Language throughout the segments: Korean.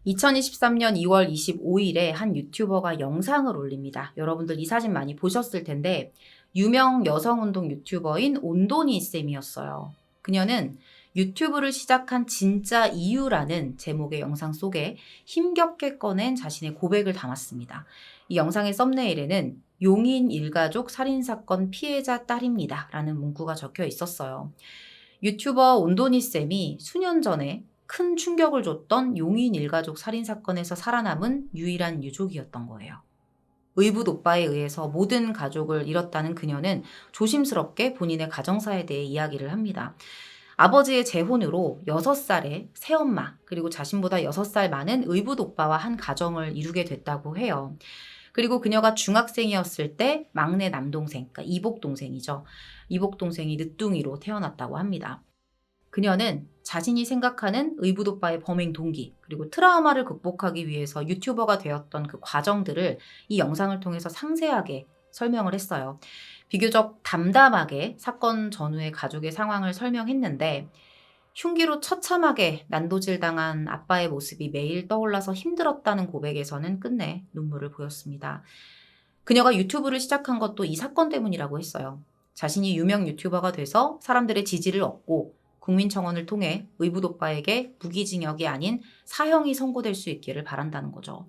2023년 2월 25일에 한 유튜버가 영상을 올립니다. 여러분들 이 사진 많이 보셨을 텐데 유명 여성운동 유튜버인 온도니 쌤이었어요. 그녀는 유튜브를 시작한 진짜 이유라는 제목의 영상 속에 힘겹게 꺼낸 자신의 고백을 담았습니다. 이 영상의 썸네일에는 용인 일가족 살인사건 피해자 딸입니다 라는 문구가 적혀 있었어요. 유튜버 온도니 쌤이 수년 전에 큰 충격을 줬던 용인 일가족 살인사건에서 살아남은 유일한 유족이었던 거예요. 의붓 오빠에 의해서 모든 가족을 잃었다는 그녀는 조심스럽게 본인의 가정사에 대해 이야기를 합니다. 아버지의 재혼으로 6살의 새엄마 그리고 자신보다 6살 많은 의붓 오빠와 한 가정을 이루게 됐다고 해요. 그리고 그녀가 중학생이었을 때 막내 남동생, 그러니까 이복동생이죠. 이복동생이 늦둥이로 태어났다고 합니다. 그녀는 자신이 생각하는 의붓 오빠의 범행 동기 그리고 트라우마를 극복하기 위해서 유튜버가 되었던 그 과정들을 이 영상을 통해서 상세하게 설명을 했어요. 비교적 담담하게 사건 전후의 가족의 상황을 설명했는데 흉기로 처참하게 난도질당한 아빠의 모습이 매일 떠올라서 힘들었다는 고백에서는 끝내 눈물을 보였습니다. 그녀가 유튜브를 시작한 것도 이 사건 때문이라고 했어요. 자신이 유명 유튜버가 돼서 사람들의 지지를 얻고 국민청원을 통해 의붓 오빠에게 무기징역이 아닌 사형이 선고될 수 있기를 바란다는 거죠.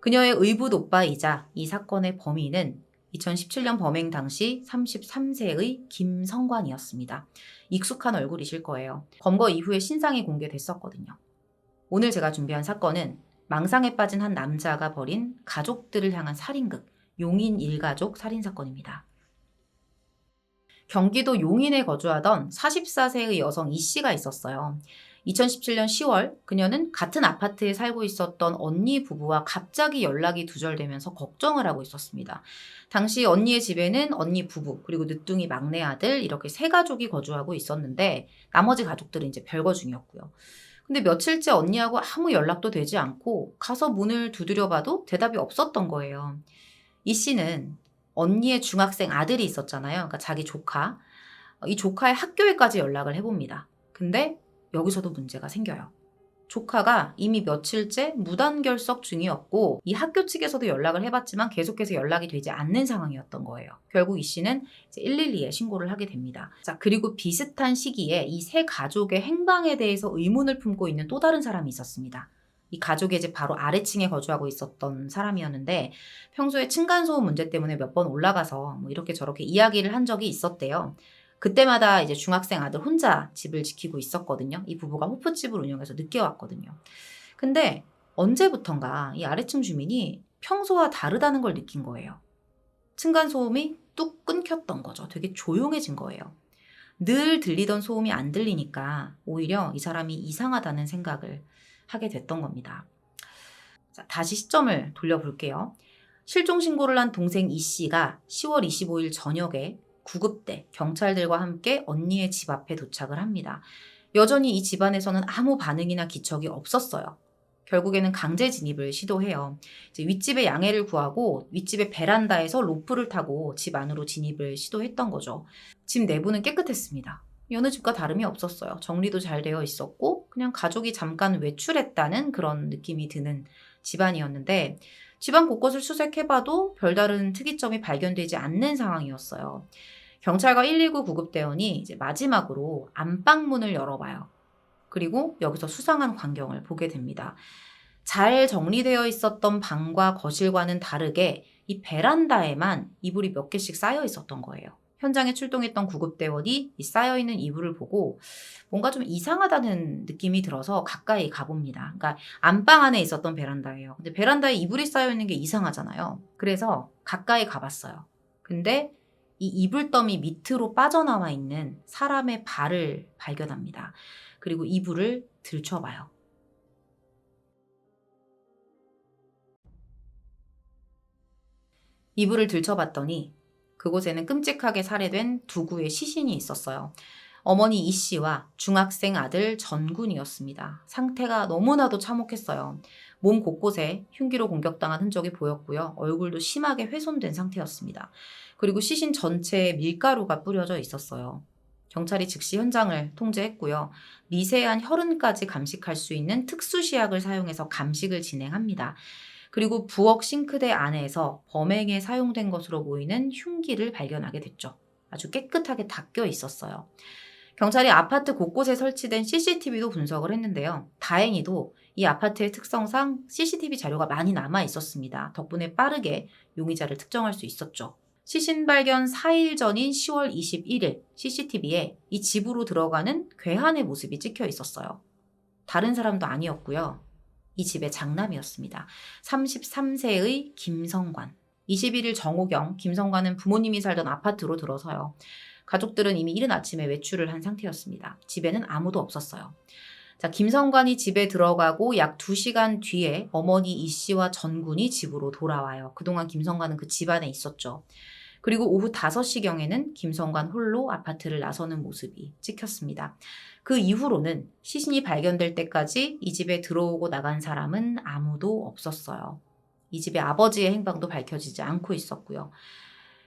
그녀의 의붓 오빠이자 이 사건의 범인은 2017년 범행 당시 33세의 김성관이었습니다. 익숙한 얼굴이실 거예요. 검거 이후에 신상이 공개됐었거든요. 오늘 제가 준비한 사건은 망상에 빠진 한 남자가 벌인 가족들을 향한 살인극, 용인 일가족 살인사건입니다. 경기도 용인에 거주하던 44세의 여성 이 씨가 있었어요. 2017년 10월 그녀는 같은 아파트에 살고 있었던 언니 부부와 갑자기 연락이 두절되면서 걱정을 하고 있었습니다. 당시 언니의 집에는 언니 부부 그리고 늦둥이 막내 아들 이렇게 세 가족이 거주하고 있었는데 나머지 가족들은 이제 별거 중이었고요. 근데 며칠째 언니하고 아무 연락도 되지 않고 가서 문을 두드려봐도 대답이 없었던 거예요. 이 씨는 언니의 중학생 아들이 있었잖아요. 그러니까 자기 조카. 이 조카의 학교에까지 연락을 해봅니다. 근데 여기서도 문제가 생겨요. 조카가 이미 며칠째 무단결석 중이었고 이 학교 측에서도 연락을 해봤지만 계속해서 연락이 되지 않는 상황이었던 거예요. 결국 이 씨는 이제 112에 신고를 하게 됩니다. 자, 그리고 비슷한 시기에 이 세 가족의 행방에 대해서 의문을 품고 있는 또 다른 사람이 있었습니다. 이 가족의 집 바로 아래층에 거주하고 있었던 사람이었는데 평소에 층간소음 문제 때문에 몇 번 올라가서 뭐 이렇게 저렇게 이야기를 한 적이 있었대요. 그때마다 이제 중학생 아들 혼자 집을 지키고 있었거든요. 이 부부가 호프집을 운영해서 늦게 왔거든요. 근데 언제부턴가 이 아래층 주민이 평소와 다르다는 걸 느낀 거예요. 층간소음이 뚝 끊겼던 거죠. 되게 조용해진 거예요. 늘 들리던 소음이 안 들리니까 오히려 이 사람이 이상하다는 생각을 하게 됐던 겁니다. 자, 다시 시점을 돌려볼게요. 실종 신고를 한 동생 이 씨가 10월 25일 저녁에 구급대, 경찰들과 함께 언니의 집 앞에 도착을 합니다. 여전히 이 집안에서는 아무 반응이나 기척이 없었어요. 결국에는 강제 진입을 시도해요. 이제 윗집에 양해를 구하고 윗집의 베란다에서 로프를 타고 집 안으로 진입을 시도했던 거죠. 집 내부는 깨끗했습니다. 여느 집과 다름이 없었어요. 정리도 잘 되어 있었고 그냥 가족이 잠깐 외출했다는 그런 느낌이 드는 집안이었는데 집안 곳곳을 수색해봐도 별다른 특이점이 발견되지 않는 상황이었어요. 경찰과 119 구급대원이 이제 마지막으로 안방문을 열어봐요. 그리고 여기서 수상한 광경을 보게 됩니다. 잘 정리되어 있었던 방과 거실과는 다르게 이 베란다에만 이불이 몇 개씩 쌓여 있었던 거예요. 현장에 출동했던 구급대원이 이 쌓여있는 이불을 보고 뭔가 좀 이상하다는 느낌이 들어서 가까이 가봅니다. 그러니까 안방 안에 있었던 베란다예요. 근데 베란다에 이불이 쌓여있는 게 이상하잖아요. 그래서 가까이 가봤어요. 근데 이 이불 더미 밑으로 빠져나와 있는 사람의 발을 발견합니다. 그리고 이불을 들춰봐요. 이불을 들춰봤더니 그곳에는 끔찍하게 살해된 두 구의 시신이 있었어요. 어머니 이 씨와 중학생 아들 전군이었습니다. 상태가 너무나도 참혹했어요. 몸 곳곳에 흉기로 공격당한 흔적이 보였고요. 얼굴도 심하게 훼손된 상태였습니다. 그리고 시신 전체에 밀가루가 뿌려져 있었어요. 경찰이 즉시 현장을 통제했고요. 미세한 혈흔까지 감식할 수 있는 특수시약을 사용해서 감식을 진행합니다. 그리고 부엌 싱크대 안에서 범행에 사용된 것으로 보이는 흉기를 발견하게 됐죠. 아주 깨끗하게 닦여 있었어요. 경찰이 아파트 곳곳에 설치된 CCTV도 분석을 했는데요. 다행히도 이 아파트의 특성상 CCTV 자료가 많이 남아 있었습니다. 덕분에 빠르게 용의자를 특정할 수 있었죠. 시신 발견 4일 전인 10월 21일 CCTV에 이 집으로 들어가는 괴한의 모습이 찍혀 있었어요. 다른 사람도 아니었고요. 이 집의 장남이었습니다. 33세의 김성관. 21일 정오경 김성관은 부모님이 살던 아파트로 들어서요. 가족들은 이미 이른 아침에 외출을 한 상태였습니다. 집에는 아무도 없었어요. 자, 김성관이 집에 들어가고 약 2시간 뒤에 어머니 이 씨와 전군이 집으로 돌아와요. 그동안 김성관은 그 집안에 있었죠. 그리고 오후 5시경에는 김성관 홀로 아파트를 나서는 모습이 찍혔습니다. 그 이후로는 시신이 발견될 때까지 이 집에 들어오고 나간 사람은 아무도 없었어요. 이 집의 아버지의 행방도 밝혀지지 않고 있었고요.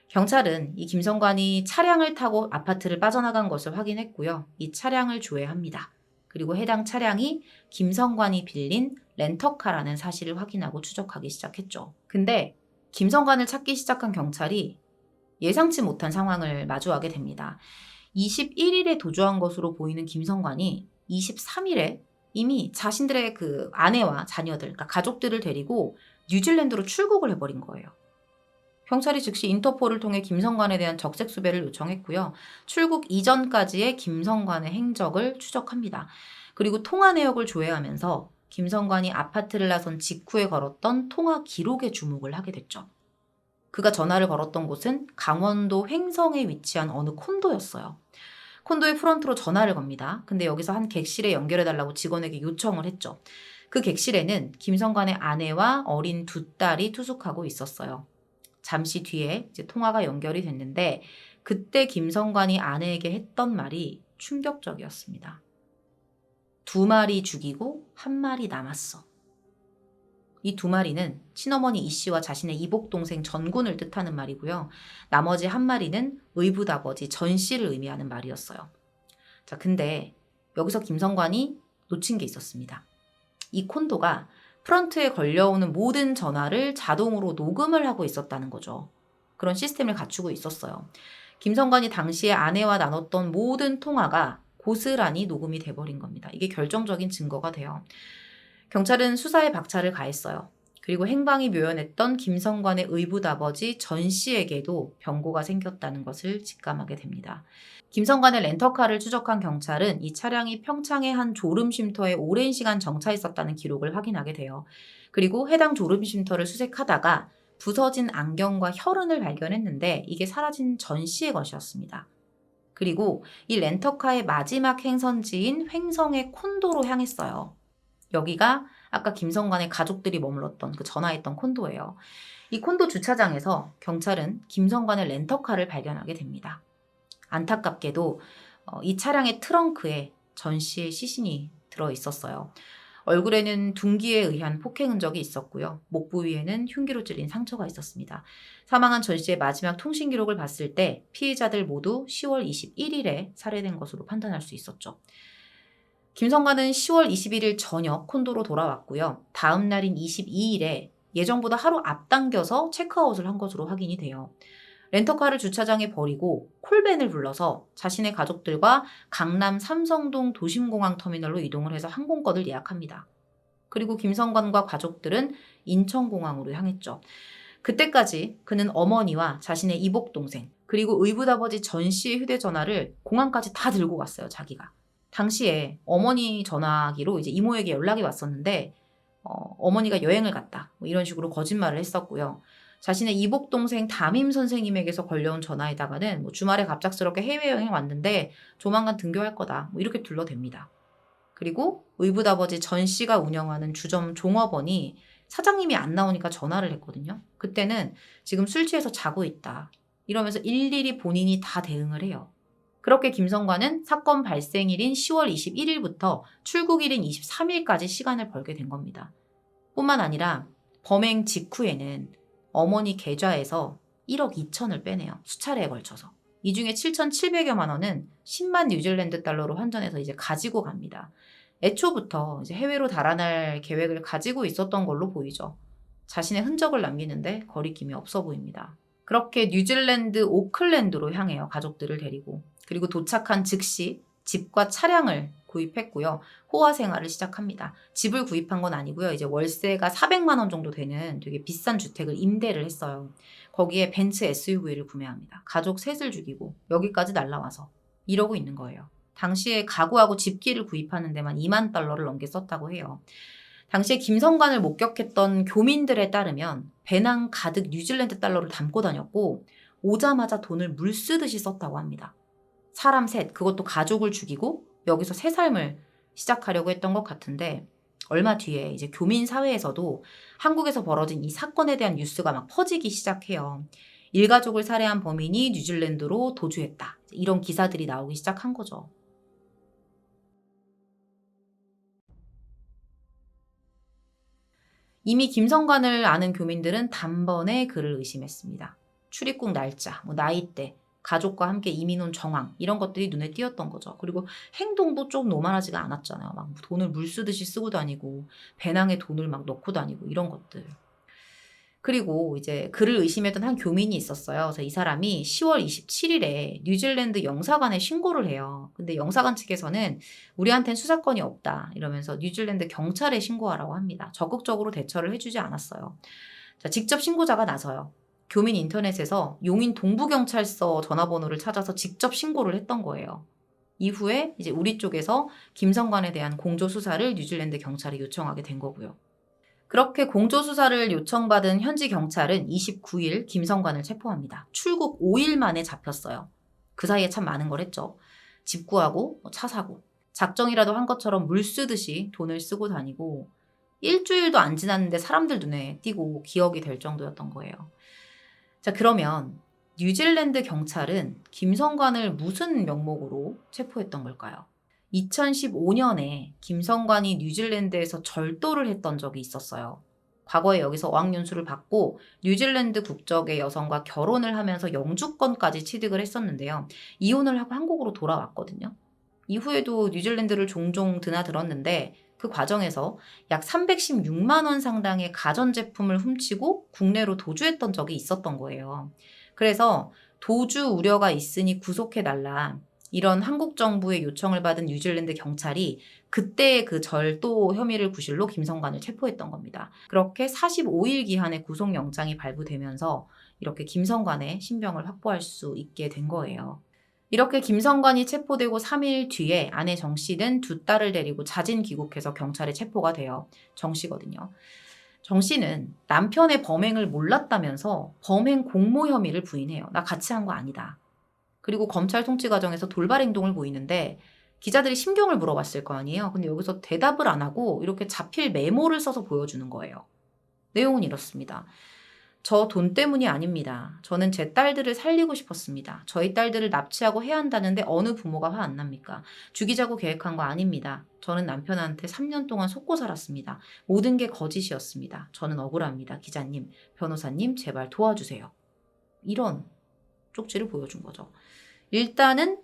경찰은 이 김성관이 차량을 타고 아파트를 빠져나간 것을 확인했고요. 이 차량을 조회합니다. 그리고 해당 차량이 김성관이 빌린 렌터카라는 사실을 확인하고 추적하기 시작했죠. 근데 김성관을 찾기 시작한 경찰이 예상치 못한 상황을 마주하게 됩니다. 21일에 도주한 것으로 보이는 김성관이 23일에 이미 자신들의 그 아내와 자녀들, 그러니까 가족들을 데리고 뉴질랜드로 출국을 해버린 거예요. 경찰이 즉시 인터폴을 통해 김성관에 대한 적색 수배를 요청했고요. 출국 이전까지의 김성관의 행적을 추적합니다. 그리고 통화 내역을 조회하면서 김성관이 아파트를 나선 직후에 걸었던 통화 기록에 주목을 하게 됐죠. 그가 전화를 걸었던 곳은 강원도 횡성에 위치한 어느 콘도였어요. 콘도의 프런트로 전화를 겁니다. 근데 여기서 한 객실에 연결해달라고 직원에게 요청을 했죠. 그 객실에는 김성관의 아내와 어린 2딸이 투숙하고 있었어요. 잠시 뒤에 이제 통화가 연결이 됐는데 그때 김성관이 아내에게 했던 말이 충격적이었습니다. 2마리 죽이고 1마리 남았어. 이 2마리는 친어머니 이 씨와 자신의 이복동생 전군을 뜻하는 말이고요. 나머지 1마리는 의붓아버지 전 씨를 의미하는 말이었어요. 자, 근데 여기서 김성관이 놓친 게 있었습니다. 이 콘도가 프런트에 걸려오는 모든 전화를 자동으로 녹음을 하고 있었다는 거죠. 그런 시스템을 갖추고 있었어요. 김성관이 당시에 아내와 나눴던 모든 통화가 고스란히 녹음이 돼버린 겁니다. 이게 결정적인 증거가 돼요. 경찰은 수사에 박차를 가했어요. 그리고 행방이 묘연했던 김성관의 의붓아버지 전 씨에게도 병고가 생겼다는 것을 직감하게 됩니다. 김성관의 렌터카를 추적한 경찰은 이 차량이 평창의 한 졸음쉼터에 오랜 시간 정차했었다는 기록을 확인하게 돼요. 그리고 해당 졸음쉼터를 수색하다가 부서진 안경과 혈흔을 발견했는데 이게 사라진 전 씨의 것이었습니다. 그리고 이 렌터카의 마지막 행선지인 횡성의 콘도로 향했어요. 여기가 아까 김성관의 가족들이 머물렀던 그 전화했던 콘도예요. 이 콘도 주차장에서 경찰은 김성관의 렌터카를 발견하게 됩니다. 안타깝게도 이 차량의 트렁크에 전 씨의 시신이 들어있었어요. 얼굴에는 둔기에 의한 폭행 흔적이 있었고요. 목 부위에는 흉기로 찔린 상처가 있었습니다. 사망한 전 씨의 마지막 통신 기록을 봤을 때 피해자들 모두 10월 21일에 살해된 것으로 판단할 수 있었죠. 김성관은 10월 21일 저녁 콘도로 돌아왔고요. 다음 날인 22일에 예정보다 하루 앞당겨서 체크아웃을 한 것으로 확인이 돼요. 렌터카를 주차장에 버리고 콜밴을 불러서 자신의 가족들과 강남 삼성동 도심공항 터미널로 이동을 해서 항공권을 예약합니다. 그리고 김성관과 가족들은 인천공항으로 향했죠. 그때까지 그는 어머니와 자신의 이복동생 그리고 의붓아버지 전 씨의 휴대전화를 공항까지 다 들고 갔어요. 자기가. 당시에 어머니 전화기로 이제 이모에게 연락이 왔었는데 어머니가 여행을 갔다 뭐 이런 식으로 거짓말을 했었고요. 자신의 이복동생 담임 선생님에게서 걸려온 전화에다가는 뭐 주말에 갑작스럽게 해외여행 왔는데 조만간 등교할 거다 뭐 이렇게 둘러댑니다. 그리고 의붓아버지 전 씨가 운영하는 주점 종업원이 사장님이 안 나오니까 전화를 했거든요. 그때는 지금 술 취해서 자고 있다 이러면서 일일이 본인이 다 대응을 해요. 그렇게 김성관은 사건 발생일인 10월 21일부터 출국일인 23일까지 시간을 벌게 된 겁니다. 뿐만 아니라 범행 직후에는 어머니 계좌에서 1억 2천을 빼내요. 수차례에 걸쳐서. 이 중에 7,700여만 원은 10만 뉴질랜드 달러로 환전해서 이제 가지고 갑니다. 애초부터 이제 해외로 달아날 계획을 가지고 있었던 걸로 보이죠. 자신의 흔적을 남기는데 거리낌이 없어 보입니다. 그렇게 뉴질랜드 오클랜드로 향해요. 가족들을 데리고. 그리고 도착한 즉시 집과 차량을 구입했고요. 호화 생활을 시작합니다. 집을 구입한 건 아니고요. 이제 월세가 400만 원 정도 되는 되게 비싼 주택을 임대를 했어요. 거기에 벤츠 SUV를 구매합니다. 가족 셋을 죽이고 여기까지 날라와서 이러고 있는 거예요. 당시에 가구하고 집기를 구입하는 데만 2만 달러를 넘게 썼다고 해요. 당시에 김성관을 목격했던 교민들에 따르면 배낭 가득 뉴질랜드 달러를 담고 다녔고 오자마자 돈을 물 쓰듯이 썼다고 합니다. 사람 셋, 그것도 가족을 죽이고 여기서 새 삶을 시작하려고 했던 것 같은데 얼마 뒤에 이제 교민 사회에서도 한국에서 벌어진 이 사건에 대한 뉴스가 막 퍼지기 시작해요. 일가족을 살해한 범인이 뉴질랜드로 도주했다. 이런 기사들이 나오기 시작한 거죠. 이미 김성관을 아는 교민들은 단번에 그를 의심했습니다. 출입국 날짜, 나이대, 가족과 함께 이민 온 정황 이런 것들이 눈에 띄었던 거죠. 그리고 행동도 좀 노멀하지가 않았잖아요. 막 돈을 물 쓰듯이 쓰고 다니고 배낭에 돈을 막 넣고 다니고 이런 것들. 그리고 이제 그를 의심했던 한 교민이 있었어요. 그래서 이 사람이 10월 27일에 뉴질랜드 영사관에 신고를 해요. 근데 영사관 측에서는 우리한텐 수사권이 없다 이러면서 뉴질랜드 경찰에 신고하라고 합니다. 적극적으로 대처를 해주지 않았어요. 자, 직접 신고자가 나서요. 교민 인터넷에서 용인 동부경찰서 전화번호를 찾아서 직접 신고를 했던 거예요. 이후에 이제 우리 쪽에서 김성관에 대한 공조수사를 뉴질랜드 경찰에 요청하게 된 거고요. 그렇게 공조수사를 요청받은 현지 경찰은 29일 김성관을 체포합니다. 출국 5일 만에 잡혔어요. 그 사이에 참 많은 걸 했죠. 집 구하고 차 사고 작정이라도 한 것처럼 물 쓰듯이 돈을 쓰고 다니고 일주일도 안 지났는데 사람들 눈에 띄고 기억이 될 정도였던 거예요. 자, 그러면 뉴질랜드 경찰은 김성관을 무슨 명목으로 체포했던 걸까요? 2015년에 김성관이 뉴질랜드에서 절도를 했던 적이 있었어요. 과거에 여기서 어학연수를 받고 뉴질랜드 국적의 여성과 결혼을 하면서 영주권까지 취득을 했었는데요. 이혼을 하고 한국으로 돌아왔거든요. 이후에도 뉴질랜드를 종종 드나들었는데 그 과정에서 약 316만 원 상당의 가전제품을 훔치고 국내로 도주했던 적이 있었던 거예요. 그래서 도주 우려가 있으니 구속해달라. 이런 한국 정부의 요청을 받은 뉴질랜드 경찰이 그때 그 절도 혐의를 구실로 김성관을 체포했던 겁니다. 그렇게 45일 기한의 구속영장이 발부되면서 이렇게 김성관의 신병을 확보할 수 있게 된 거예요. 이렇게 김성관이 체포되고 3일 뒤에 아내 정 씨는 두 딸을 데리고 자진 귀국해서 경찰에 체포가 돼요. 정 씨거든요. 정 씨는 남편의 범행을 몰랐다면서 범행 공모 혐의를 부인해요. 나 같이 한 거 아니다. 그리고 검찰 송치 과정에서 돌발 행동을 보이는데 기자들이 심경을 물어봤을 거 아니에요. 근데 여기서 대답을 안 하고 이렇게 자필 메모를 써서 보여주는 거예요. 내용은 이렇습니다. 저 돈 때문이 아닙니다. 저는 제 딸들을 살리고 싶었습니다. 저희 딸들을 납치하고 해야 한다는데 어느 부모가 화 안 납니까? 죽이자고 계획한 거 아닙니다. 저는 남편한테 3년 동안 속고 살았습니다. 모든 게 거짓이었습니다. 저는 억울합니다. 기자님, 변호사님, 제발 도와주세요. 이런 쪽지를 보여준 거죠. 일단은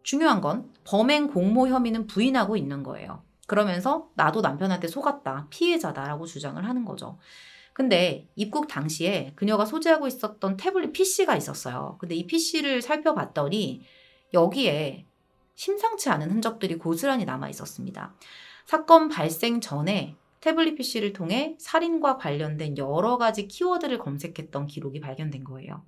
중요한 건 범행 공모 혐의는 부인하고 있는 거예요. 그러면서 나도 남편한테 속았다, 피해자다라고 주장을 하는 거죠. 근데 입국 당시에 그녀가 소지하고 있었던 태블릿 PC가 있었어요. 근데 이 PC를 살펴봤더니 여기에 심상치 않은 흔적들이 고스란히 남아 있었습니다. 사건 발생 전에 태블릿 PC를 통해 살인과 관련된 여러 가지 키워드를 검색했던 기록이 발견된 거예요.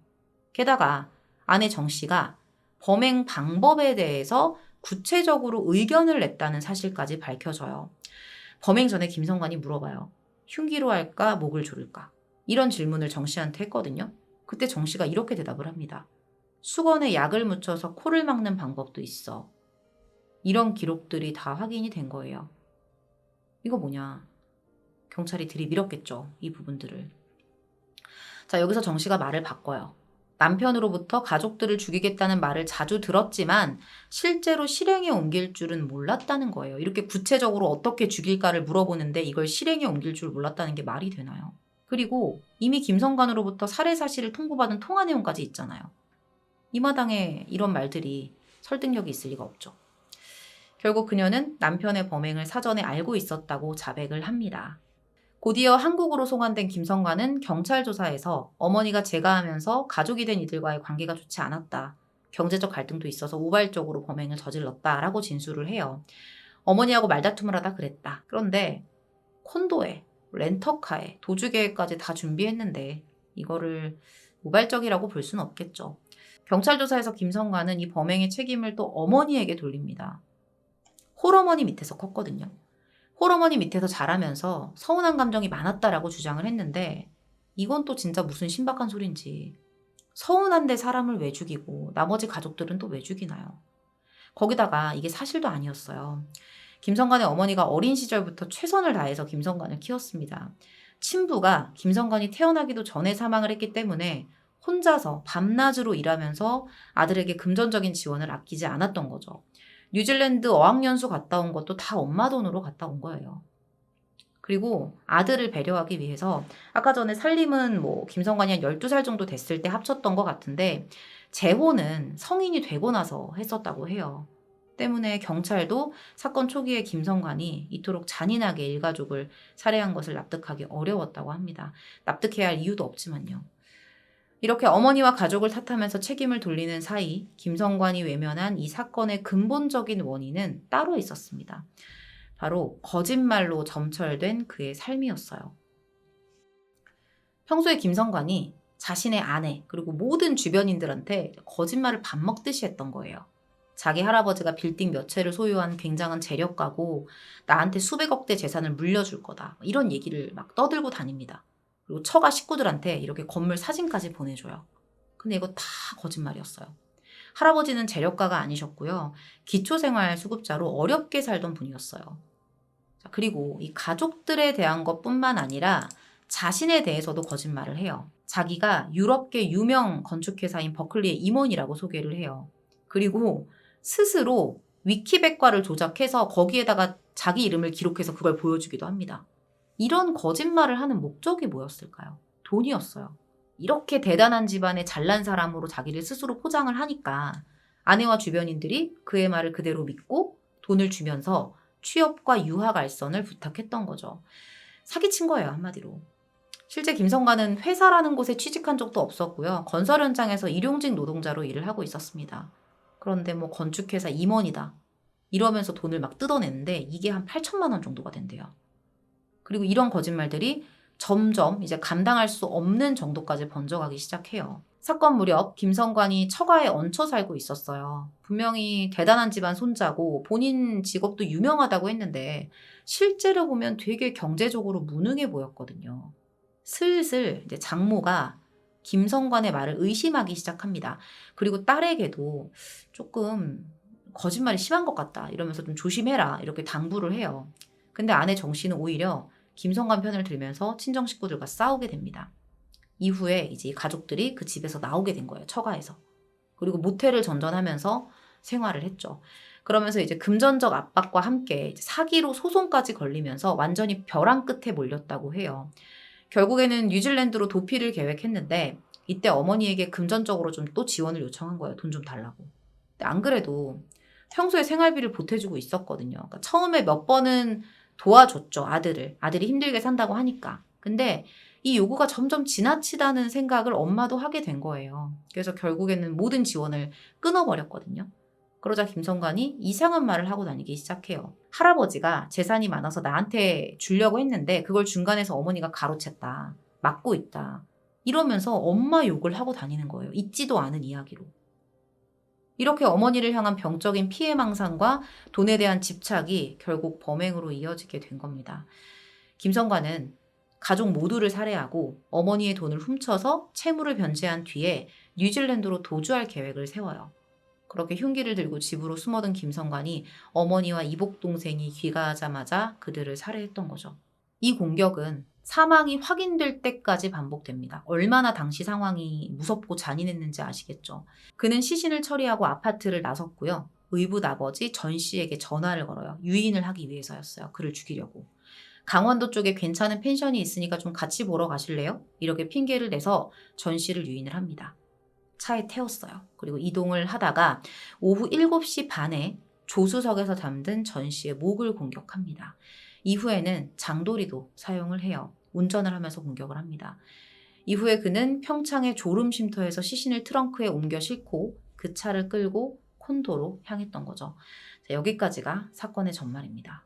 게다가 아내 정 씨가 범행 방법에 대해서 구체적으로 의견을 냈다는 사실까지 밝혀져요. 범행 전에 김성관이 물어봐요. 흉기로 할까, 목을 조를까? 이런 질문을 정 씨한테 했거든요. 그때 정 씨가 이렇게 대답을 합니다. 수건에 약을 묻혀서 코를 막는 방법도 있어. 이런 기록들이 다 확인이 된 거예요. 이거 뭐냐? 경찰이 들이밀었겠죠, 이 부분들을. 자, 여기서 정 씨가 말을 바꿔요. 남편으로부터 가족들을 죽이겠다는 말을 자주 들었지만 실제로 실행에 옮길 줄은 몰랐다는 거예요. 이렇게 구체적으로 어떻게 죽일까를 물어보는데 이걸 실행에 옮길 줄 몰랐다는 게 말이 되나요? 그리고 이미 김성관으로부터 살해 사실을 통보받은 통화 내용까지 있잖아요. 이 마당에 이런 말들이 설득력이 있을 리가 없죠. 결국 그녀는 남편의 범행을 사전에 알고 있었다고 자백을 합니다. 곧이어 한국으로 송환된 김성관은 경찰 조사에서 어머니가 재가하면서 가족이 된 이들과의 관계가 좋지 않았다. 경제적 갈등도 있어서 우발적으로 범행을 저질렀다라고 진술을 해요. 어머니하고 말다툼을 하다 그랬다. 그런데 콘도에, 렌터카에, 도주 계획까지 다 준비했는데 이거를 우발적이라고 볼 수는 없겠죠. 경찰 조사에서 김성관은 이 범행의 책임을 또 어머니에게 돌립니다. 홀어머니 밑에서 컸거든요. 홀어머니 밑에서 자라면서 서운한 감정이 많았다라고 주장을 했는데 이건 또 진짜 무슨 신박한 소린지. 서운한데 사람을 왜 죽이고 나머지 가족들은 또 왜 죽이나요? 거기다가 이게 사실도 아니었어요. 김성관의 어머니가 어린 시절부터 최선을 다해서 김성관을 키웠습니다. 친부가 김성관이 태어나기도 전에 사망을 했기 때문에 혼자서 밤낮으로 일하면서 아들에게 금전적인 지원을 아끼지 않았던 거죠. 뉴질랜드 어학연수 갔다 온 것도 다 엄마 돈으로 갔다 온 거예요. 그리고 아들을 배려하기 위해서 아까 전에 살림은 김성관이 한 12살 정도 됐을 때 합쳤던 것 같은데 재혼은 성인이 되고 나서 했었다고 해요. 때문에 경찰도 사건 초기에 김성관이 이토록 잔인하게 일가족을 살해한 것을 납득하기 어려웠다고 합니다. 납득해야 할 이유도 없지만요. 이렇게 어머니와 가족을 탓하면서 책임을 돌리는 사이 김성관이 외면한 이 사건의 근본적인 원인은 따로 있었습니다. 바로 거짓말로 점철된 그의 삶이었어요. 평소에 김성관이 자신의 아내 그리고 모든 주변인들한테 거짓말을 밥 먹듯이 했던 거예요. 자기 할아버지가 빌딩 몇 채를 소유한 굉장한 재력가고 나한테 수백억대 재산을 물려줄 거다. 이런 얘기를 막 떠들고 다닙니다. 그리고 처가 식구들한테 이렇게 건물 사진까지 보내줘요. 근데 이거 다 거짓말이었어요. 할아버지는 재력가가 아니셨고요. 기초생활수급자로 어렵게 살던 분이었어요. 자, 그리고 이 가족들에 대한 것뿐만 아니라 자신에 대해서도 거짓말을 해요. 자기가 유럽계 유명 건축회사인 버클리의 임원이라고 소개를 해요. 그리고 스스로 위키백과를 조작해서 거기에다가 자기 이름을 기록해서 그걸 보여주기도 합니다. 이런 거짓말을 하는 목적이 뭐였을까요? 돈이었어요. 이렇게 대단한 집안의 잘난 사람으로 자기를 스스로 포장을 하니까 아내와 주변인들이 그의 말을 그대로 믿고 돈을 주면서 취업과 유학 알선을 부탁했던 거죠. 사기친 거예요, 한마디로. 실제 김성관은 회사라는 곳에 취직한 적도 없었고요. 건설 현장에서 일용직 노동자로 일을 하고 있었습니다. 그런데 건축회사 임원이다. 이러면서 돈을 막 뜯어냈는데 이게 한 8천만 원 정도가 된대요. 그리고 이런 거짓말들이 점점 이제 감당할 수 없는 정도까지 번져가기 시작해요. 사건 무렵 김성관이 처가에 얹혀 살고 있었어요. 분명히 대단한 집안 손자고 본인 직업도 유명하다고 했는데 실제로 보면 되게 경제적으로 무능해 보였거든요. 슬슬 이제 장모가 김성관의 말을 의심하기 시작합니다. 그리고 딸에게도 조금 거짓말이 심한 것 같다 이러면서 좀 조심해라 이렇게 당부를 해요. 근데 아내 정 씨는 오히려 김성관 편을 들면서 친정 식구들과 싸우게 됩니다. 이후에 이제 가족들이 그 집에서 나오게 된 거예요. 처가에서. 그리고 모텔을 전전하면서 생활을 했죠. 그러면서 이제 금전적 압박과 함께 사기로 소송까지 걸리면서 완전히 벼랑 끝에 몰렸다고 해요. 결국에는 뉴질랜드로 도피를 계획했는데 이때 어머니에게 금전적으로 좀 또 지원을 요청한 거예요. 돈 좀 달라고. 근데 안 그래도 평소에 생활비를 보태주고 있었거든요. 그러니까 처음에 몇 번은 도와줬죠. 아들이 힘들게 산다고 하니까. 근데 이 요구가 점점 지나치다는 생각을 엄마도 하게 된 거예요. 그래서 결국에는 모든 지원을 끊어버렸거든요. 그러자 김성관이 이상한 말을 하고 다니기 시작해요. 할아버지가 재산이 많아서 나한테 주려고 했는데 그걸 중간에서 어머니가 가로챘다. 막고 있다. 이러면서 엄마 욕을 하고 다니는 거예요. 있지도 않은 이야기로. 이렇게 어머니를 향한 병적인 피해망상과 돈에 대한 집착이 결국 범행으로 이어지게 된 겁니다. 김성관은 가족 모두를 살해하고 어머니의 돈을 훔쳐서 채무를 변제한 뒤에 뉴질랜드로 도주할 계획을 세워요. 그렇게 흉기를 들고 집으로 숨어든 김성관이 어머니와 이복 동생이 귀가하자마자 그들을 살해했던 거죠. 이 공격은 사망이 확인될 때까지 반복됩니다. 얼마나 당시 상황이 무섭고 잔인했는지 아시겠죠? 그는 시신을 처리하고 아파트를 나섰고요. 의붓 아버지 전 씨에게 전화를 걸어요. 유인을 하기 위해서였어요. 그를 죽이려고. 강원도 쪽에 괜찮은 펜션이 있으니까 좀 같이 보러 가실래요? 이렇게 핑계를 내서 전 씨를 유인을 합니다. 차에 태웠어요. 그리고 이동을 하다가 오후 7시 반에 조수석에서 잠든 전 씨의 목을 공격합니다. 이후에는 장도리도 사용을 해요. 운전을 하면서 공격을 합니다. 이후에 그는 평창의 졸음쉼터에서 시신을 트렁크에 옮겨 싣고 그 차를 끌고 콘도로 향했던 거죠. 자, 여기까지가 사건의 전말입니다.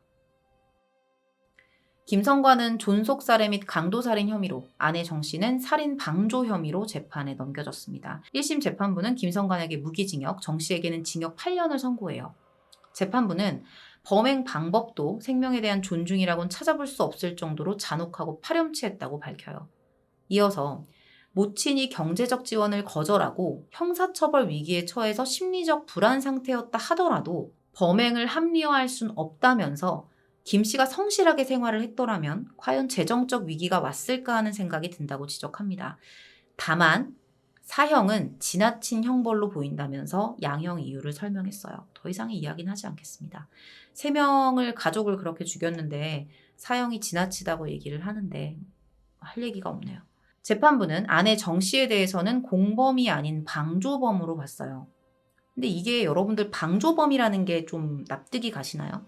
김성관은 존속살해 및 강도살인 혐의로, 아내 정 씨는 살인 방조 혐의로 재판에 넘겨졌습니다. 1심 재판부는 김성관에게 무기징역, 정 씨에게는 징역 8년을 선고해요. 재판부는 범행 방법도 생명에 대한 존중이라고는 찾아볼 수 없을 정도로 잔혹하고 파렴치했다고 밝혀요. 이어서 모친이 경제적 지원을 거절하고 형사처벌 위기에 처해서 심리적 불안 상태였다 하더라도 범행을 합리화할 순 없다면서 김 씨가 성실하게 생활을 했더라면 과연 재정적 위기가 왔을까 하는 생각이 든다고 지적합니다. 다만 사형은 지나친 형벌로 보인다면서 양형 이유를 설명했어요. 더 이상의 이야기는 하지 않겠습니다. 3명을 가족을 그렇게 죽였는데 사형이 지나치다고 얘기를 하는데 할 얘기가 없네요. 재판부는 아내 정 씨에 대해서는 공범이 아닌 방조범으로 봤어요. 근데 이게 여러분들 방조범이라는 게 좀 납득이 가시나요?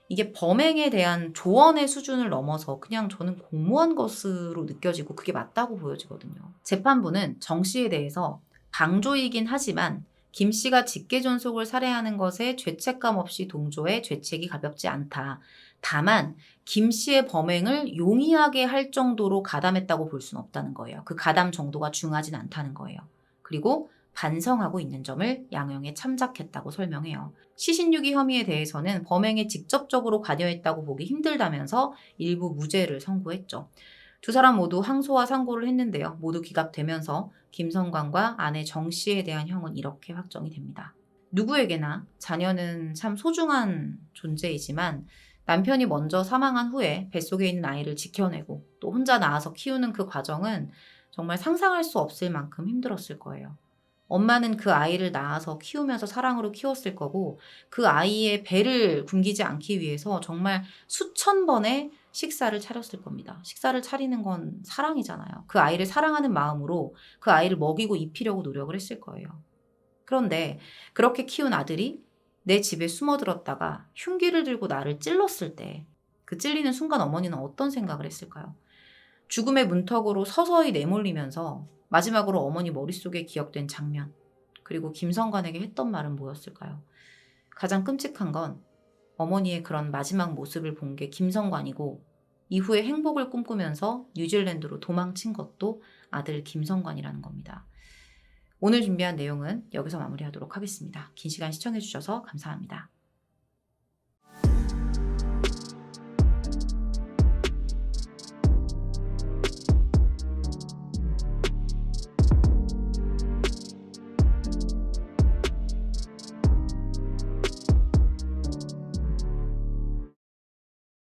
이게 범행에 대한 조언의 수준을 넘어서 그냥 저는 공모한 것으로 느껴지고 그게 맞다고 보여지거든요. 재판부는 정 씨에 대해서 방조이긴 하지만 김 씨가 직계존속을 살해하는 것에 죄책감 없이 동조해 죄책이 가볍지 않다. 다만 김 씨의 범행을 용이하게 할 정도로 가담했다고 볼 수는 없다는 거예요. 그 가담 정도가 중하진 않다는 거예요. 그리고 반성하고 있는 점을 양형에 참작했다고 설명해요. 시신유기 혐의에 대해서는 범행에 직접적으로 관여했다고 보기 힘들다면서 일부 무죄를 선고했죠. 두 사람 모두 항소와 상고를 했는데요. 모두 기각되면서 김성관과 아내 정 씨에 대한 형은 이렇게 확정이 됩니다. 누구에게나 자녀는 참 소중한 존재이지만 남편이 먼저 사망한 후에 뱃속에 있는 아이를 지켜내고 또 혼자 낳아서 키우는 그 과정은 정말 상상할 수 없을 만큼 힘들었을 거예요. 엄마는 그 아이를 낳아서 키우면서 사랑으로 키웠을 거고 그 아이의 배를 굶기지 않기 위해서 정말 수천 번의 식사를 차렸을 겁니다. 식사를 차리는 건 사랑이잖아요. 그 아이를 사랑하는 마음으로 그 아이를 먹이고 입히려고 노력을 했을 거예요. 그런데 그렇게 키운 아들이 내 집에 숨어들었다가 흉기를 들고 나를 찔렀을 때 그 찔리는 순간 어머니는 어떤 생각을 했을까요? 죽음의 문턱으로 서서히 내몰리면서 마지막으로 어머니 머릿속에 기억된 장면, 그리고 김성관에게 했던 말은 뭐였을까요? 가장 끔찍한 건 어머니의 그런 마지막 모습을 본 게 김성관이고 이후에 행복을 꿈꾸면서 뉴질랜드로 도망친 것도 아들 김성관이라는 겁니다. 오늘 준비한 내용은 여기서 마무리하도록 하겠습니다. 긴 시간 시청해주셔서 감사합니다.